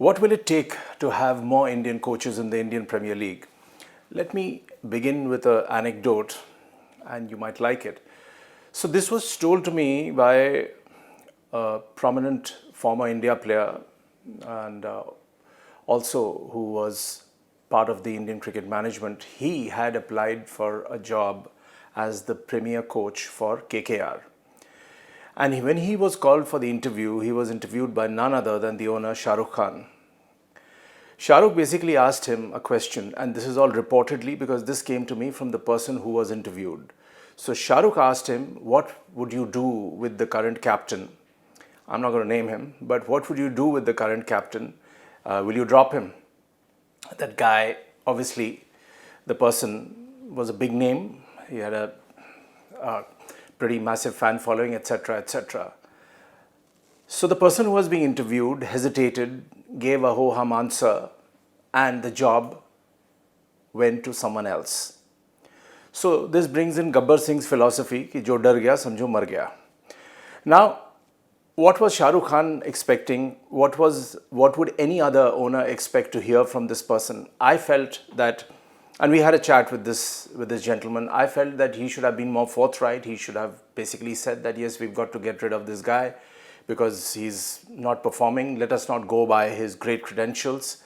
What will it take to have more Indian coaches in the Indian Premier League? Let me begin with an anecdote, and you might like it. So, this was told to me by a prominent former India player and also who was part of the Indian cricket management. He had applied for a job as the premier coach for KKR. And when he was called for the interview, he was interviewed by none other than the owner, Shah Rukh Khan. Shah Rukh basically asked him a question, and this is all reportedly because this came to me from the person who was interviewed. So Shah Rukh asked him, what would you do with the current captain? I'm not going to name him, but what would you do with the current captain? Will you drop him? That guy, obviously, the person was a big name. He had a pretty massive fan following, etc., etc. So the person who was being interviewed hesitated, gave a ho-hum answer, and the job went to someone else. So this brings in Gabbar Singh's philosophy, ki jo dar gaya, samjho mar gaya. Now, what was Shah Rukh Khan expecting? What would any other owner expect to hear from this person? I felt that, and we had a chat with this gentleman, I felt that he should have been more forthright. He should have basically said that, yes, we've got to get rid of this guy because he's not performing. Let us not go by his great credentials.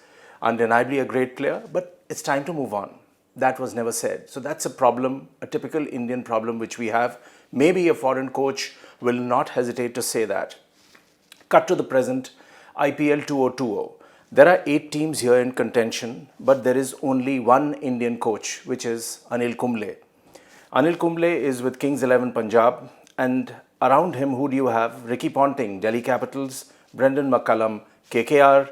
Undeniably a great player, but it's time to move on. That was never said. So that's a problem, a typical Indian problem which we have. Maybe a foreign coach will not hesitate to say that. Cut to the present, IPL 2020. There are 8 teams here in contention, but there is only one Indian coach, which is Anil Kumble. Anil Kumble is with Kings 11 Punjab, and around him, who do you have? Ricky Ponting, Delhi Capitals, Brendon McCullum, KKR,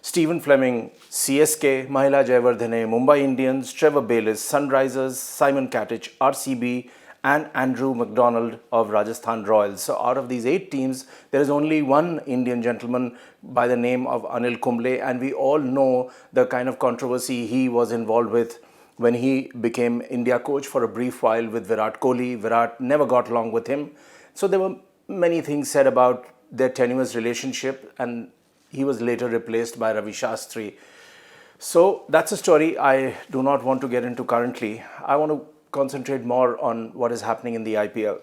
Stephen Fleming, CSK, Mahela Jayawardene, Mumbai Indians, Trevor Bayliss, Sunrisers, Simon Katich, RCB, and Andrew McDonald of Rajasthan Royals. So out of these 8 teams, there is only one Indian gentleman by the name of Anil Kumble, and we all know the kind of controversy he was involved with when he became India coach for a brief while with Virat Kohli. Virat never got along with him. So there were many things said about their tenuous relationship, and he was later replaced by Ravi Shastri. So that's a story I do not want to get into currently. I want to concentrate more on what is happening in the IPL.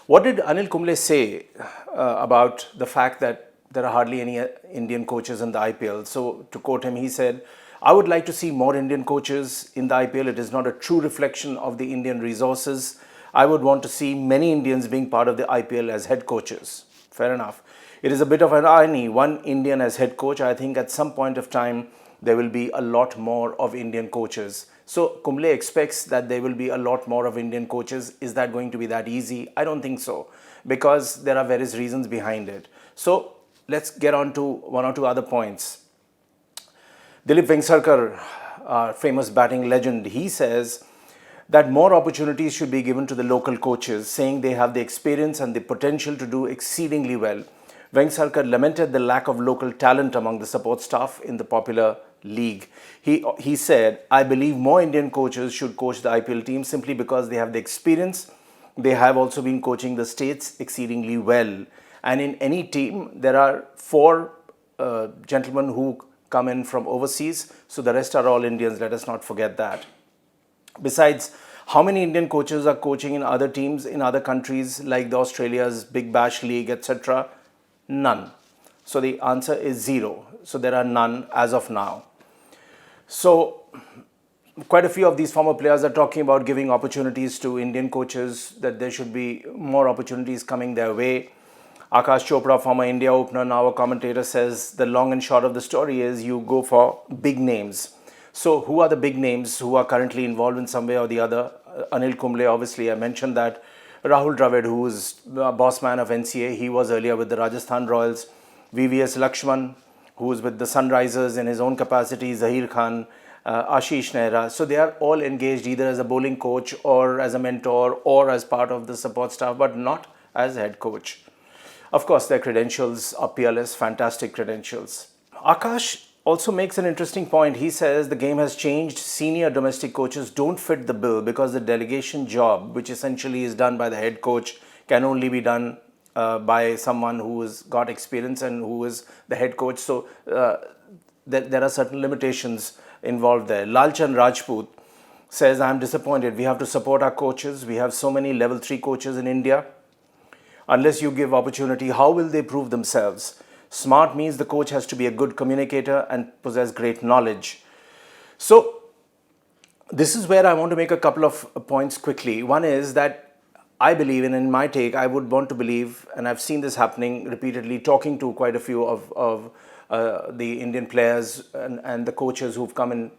What did Anil Kumble say about the fact that there are hardly any Indian coaches in the IPL? So to quote him, he said, I would like to see more Indian coaches in the IPL. It is not a true reflection of the Indian resources. I would want to see many Indians being part of the IPL as head coaches. Fair enough. It is a bit of an irony, one Indian as head coach. I think at some point of time, there will be a lot more of Indian coaches. So Kumble expects that there will be a lot more of Indian coaches. Is that going to be that easy? I don't think so, because there are various reasons behind it. So let's get on to one or two other points. Dilip Vengsarkar, our famous batting legend, he says that more opportunities should be given to the local coaches, saying they have the experience and the potential to do exceedingly well. Vengsarkar lamented the lack of local talent among the support staff in the popular league. He said, I believe more Indian coaches should coach the IPL team simply because they have the experience. They have also been coaching the states exceedingly well. And in any team, there are 4 gentlemen who come in from overseas. So the rest are all Indians. Let us not forget that. Besides, how many Indian coaches are coaching in other teams in other countries like the Australia's Big Bash League, etc.? None. So the answer is 0. So there are none as of now. So quite a few of these former players are talking about giving opportunities to Indian coaches, that there should be more opportunities coming their way. Akash Chopra, former India opener, now a commentator, says the long and short of the story is you go for big names. So who are the big names who are currently involved in some way or the other? Anil Kumble, obviously, I mentioned that. Rahul Dravid, who is boss man of NCA, he was earlier with the Rajasthan Royals. VVS Lakshman, who is with the Sunrisers in his own capacity. Zahir Khan, Ashish Nehra. So they are all engaged either as a bowling coach or as a mentor or as part of the support staff, but not as head coach. Of course, their credentials are peerless, fantastic credentials. Akash also makes an interesting point. He says the game has changed. Senior domestic coaches don't fit the bill because the delegation job, which essentially is done by the head coach, can only be done by someone who has got experience and who is the head coach. So there are certain limitations involved there. Lalchand Rajput says, I'm disappointed. We have to support our coaches. We have so many level 3 coaches in India. Unless you give opportunity, how will they prove themselves? Smart means the coach has to be a good communicator and possess great knowledge. So this is where I want to make a couple of points quickly. One is that I believe, and in my take, I would want to believe, and I've seen this happening repeatedly, talking to quite a few of the Indian players and the coaches who've come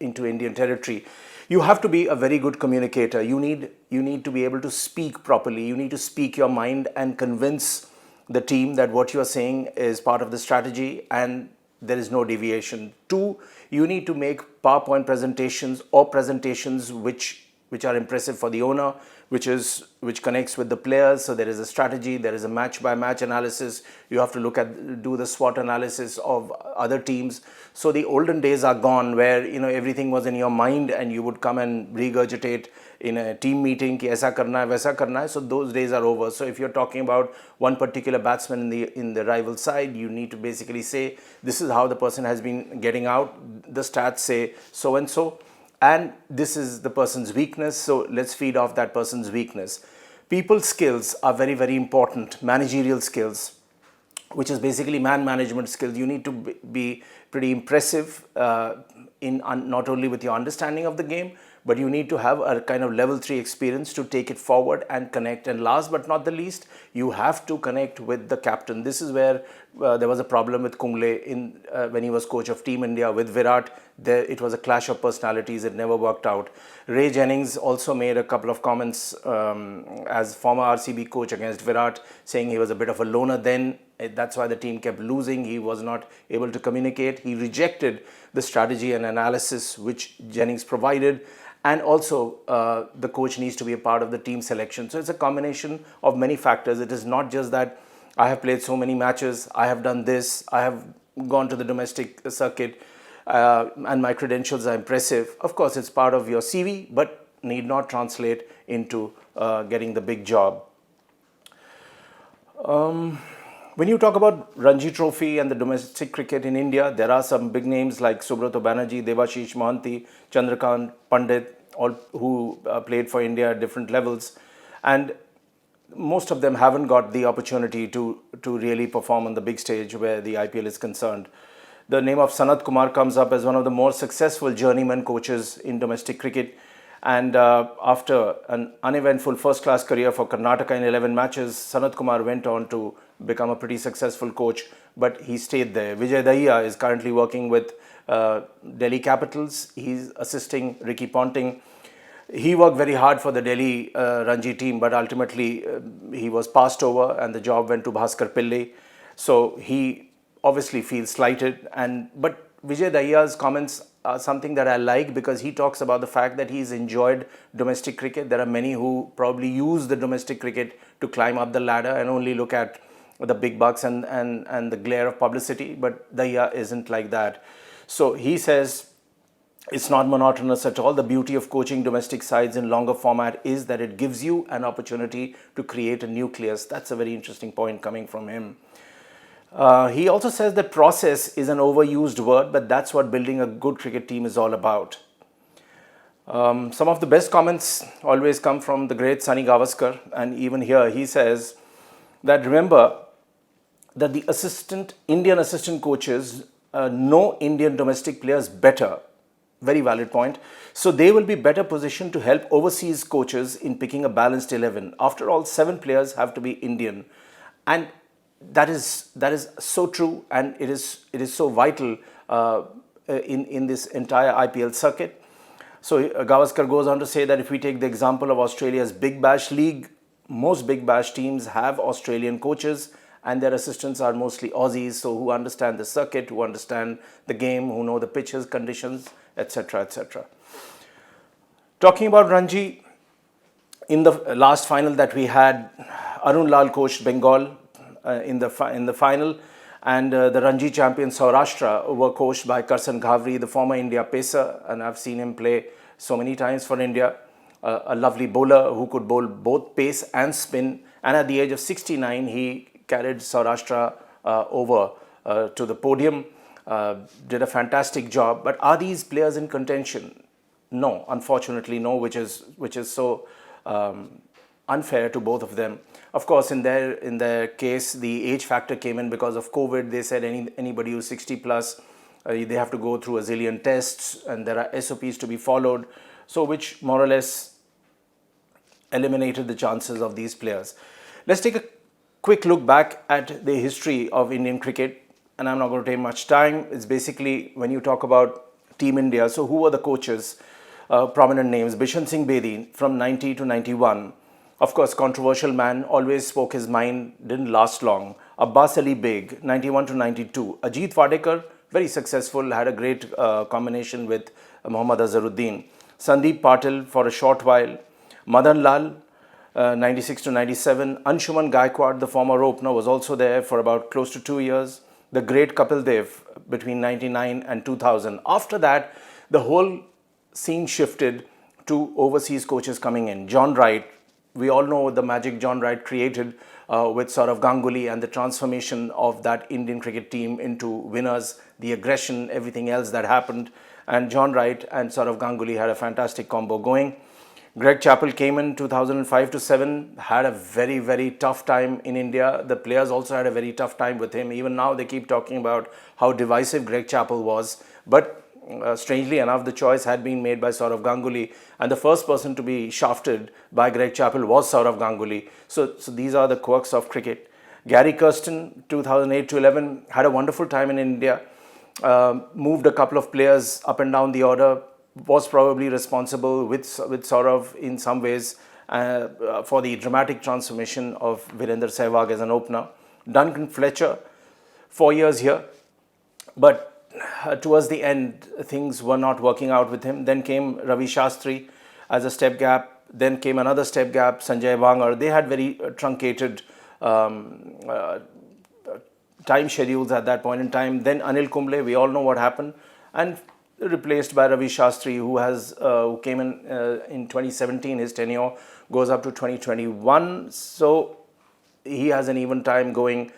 into Indian territory. You have to be a very good communicator. You need to be able to speak properly. You need to speak your mind and convince the team that what you are saying is part of the strategy and there is no deviation. 2, you need to make PowerPoint presentations or presentations which are impressive for the owner, which connects with the players. So there is a strategy, there is a match by match analysis. You have to do the SWOT analysis of other teams. So the olden days are gone where everything was in your mind and you would come and regurgitate in a team meeting ki aisa karna hai, vaisa karna hai. So those days are over. So if you're talking about one particular batsman in the rival side, you need to basically say this is how the person has been getting out. The stats say so and so. And this is the person's weakness, so let's feed off that person's weakness. People skills are very, very important. Managerial skills, which is basically man management skills. You need to be pretty impressive not only with your understanding of the game, but you need to have a kind of level 3 experience to take it forward and connect. And last but not the least, you have to connect with the captain. This is where there was a problem with Kumble when he was coach of Team India with Virat. It was a clash of personalities. It never worked out. Ray Jennings also made a couple of comments as former RCB coach against Virat, saying he was a bit of a loner then. That's why the team kept losing. He was not able to communicate. He rejected the strategy and analysis which Jennings provided. And also, the coach needs to be a part of the team selection. So it's a combination of many factors. It is not just that I have played so many matches, I have done this, I have gone to the domestic circuit, and my credentials are impressive. Of course, it's part of your CV, but need not translate into getting the big job. When you talk about Ranji Trophy and the domestic cricket in India, there are some big names like Subrata Banerjee, Devashish Mohanty, Chandrakant Pandit, all who played for India at different levels. And most of them haven't got the opportunity to really perform on the big stage where the IPL is concerned. The name of Sanat Kumar comes up as one of the more successful journeyman coaches in domestic cricket. And after an uneventful first-class career for Karnataka in 11 matches, Sanat Kumar went on to become a pretty successful coach, but he stayed there. Vijay Dahiya is currently working with Delhi Capitals. He's assisting Ricky Ponting. He worked very hard for the Delhi Ranji team, but ultimately he was passed over and the job went to Bhaskar Pillai. So he obviously feels slighted. But Vijay Dahiya's comments are something that I like because he talks about the fact that he's enjoyed domestic cricket. There are many who probably use the domestic cricket to climb up the ladder and only look at the big bucks and the glare of publicity, but Dahiya isn't like that. So he says it's not monotonous at all. The beauty of coaching domestic sides in longer format is that it gives you an opportunity to create a nucleus. That's a very interesting point coming from him. He also says that process is an overused word, but that's what building a good cricket team is all about. Some of the best comments always come from the great Sunny Gavaskar, and even here he says that remember that the Indian assistant coaches know Indian domestic players better. Very valid point. So they will be better positioned to help overseas coaches in picking a balanced 11. After all, 7 players have to be Indian. And that is so true, and it is so vital in this entire IPL circuit. So Gavaskar goes on to say that if we take the example of Australia's Big Bash League, most Big Bash teams have Australian coaches and their assistants are mostly Aussies, so who understand the circuit, who understand the game, who know the pitches, conditions, etc., etc. Talking about Ranji, in the last final that we had, Arun Lal coached Bengal in the final, and the Ranji champions Saurashtra were coached by Karsan Ghavri, the former India pacer, and I've seen him play so many times for India. A lovely bowler who could bowl both pace and spin, And at the age of 69, he carried Saurashtra over to the podium, did a fantastic job. But are these players in contention? No, unfortunately, no, which is so unfair to both of them. Of course, in their case, the age factor came in because of COVID. They said anybody who's 60 plus, they have to go through a zillion tests, and there are SOPs to be followed. So, which more or less eliminated the chances of these players. Let's take a quick look back at the history of Indian cricket, and I'm not going to take much time. It's basically when you talk about Team India. So, who were the coaches? Prominent names: Bishan Singh Bedi from 90 to 91. Of course, controversial man, always spoke his mind, didn't last long. Abbas Ali Beg, 91 to 92. Ajit Wadekar, very successful, had a great combination with Mohammad Azharuddin. Sandeep Patil for a short while. Madan Lal, 96 to 97. Anshuman Gaikwad, the former opener, was also there for about close to 2 years. The great Kapil Dev between 99 and 2000. After that, the whole scene shifted to overseas coaches coming in. John Wright, we all know the magic John Wright created with Sourav Ganguly and the transformation of that Indian cricket team into winners, the aggression, everything else that happened. And John Wright and Sourav Ganguly had a fantastic combo going. Greg Chappell came in 2005 to 7, had a very, very tough time in India. The players also had a very tough time with him. Even now they keep talking about how divisive Greg Chappell was. But strangely enough, the choice had been made by Sourav Ganguly, and the first person to be shafted by Greg Chappell was Sourav Ganguly. So these are the quirks of cricket. Gary Kirsten, 2008 to 11, had a wonderful time in India, moved a couple of players up and down the order, was probably responsible with Sourav in some ways for the dramatic transformation of Virender Sehwag as an opener. Duncan Fletcher, 4 years here, but towards the end, things were not working out with him. Then came Ravi Shastri as a stepgap. Then came another stepgap, Sanjay Wangar. They had very truncated time schedules at that point in time. Then Anil Kumble, we all know what happened, and replaced by Ravi Shastri, who came in 2017. His tenure goes up to 2021. So he has an even time going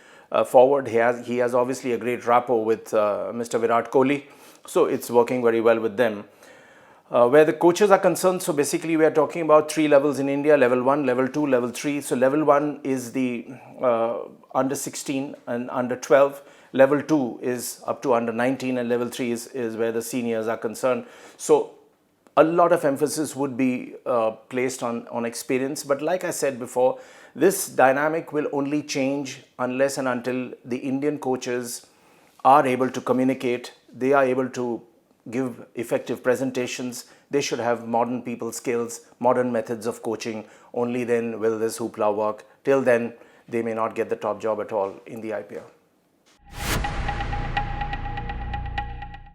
forward. He has obviously a great rapport with Mr. Virat Kohli, so it's working very well with them. Where the coaches are concerned, so basically we are talking about 3 levels in India: level 1, level 2, level 3. So level 1 is the under 16 and under 12. Level 2 is up to under 19, and level 3 is where the seniors are concerned. So a lot of emphasis would be placed on experience. But like I said before, this dynamic will only change unless and until the Indian coaches are able to communicate, they are able to give effective presentations, they should have modern people skills, modern methods of coaching. Only then will this hoopla work. Till then, they may not get the top job at all in the IPL.